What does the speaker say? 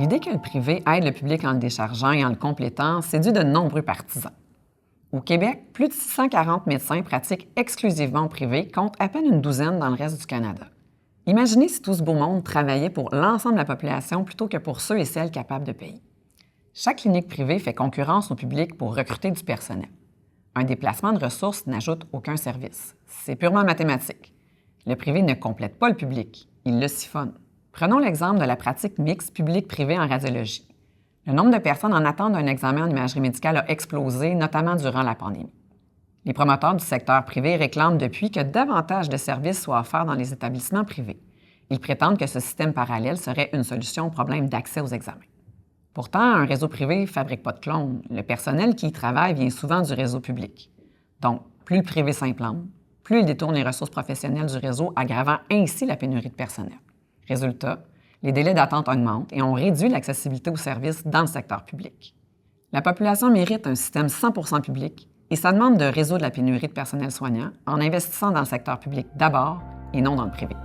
L'idée que le privé aide le public en le déchargeant et en le complétant séduit de nombreux partisans. Au Québec, plus de 640 médecins pratiquent exclusivement au privé, contre à peine une douzaine dans le reste du Canada. Imaginez si tout ce beau monde travaillait pour l'ensemble de la population plutôt que pour ceux et celles capables de payer. Chaque clinique privée fait concurrence au public pour recruter du personnel. Un déplacement de ressources n'ajoute aucun service. C'est purement mathématique. Le privé ne complète pas le public, il le siphonne. Prenons l'exemple de la pratique mixte public-privé en radiologie. Le nombre de personnes en attente d'un examen en imagerie médicale a explosé, notamment durant la pandémie. Les promoteurs du secteur privé réclament depuis que davantage de services soient offerts dans les établissements privés. Ils prétendent que ce système parallèle serait une solution au problème d'accès aux examens. Pourtant, un réseau privé ne fabrique pas de clones. Le personnel qui y travaille vient souvent du réseau public. Donc, plus le privé s'implante, plus il détourne les ressources professionnelles du réseau, aggravant ainsi la pénurie de personnel. Résultat, les délais d'attente augmentent et on réduit l'accessibilité aux services dans le secteur public. La population mérite un système 100% public et ça demande de résoudre la pénurie de personnel soignant en investissant dans le secteur public d'abord et non dans le privé.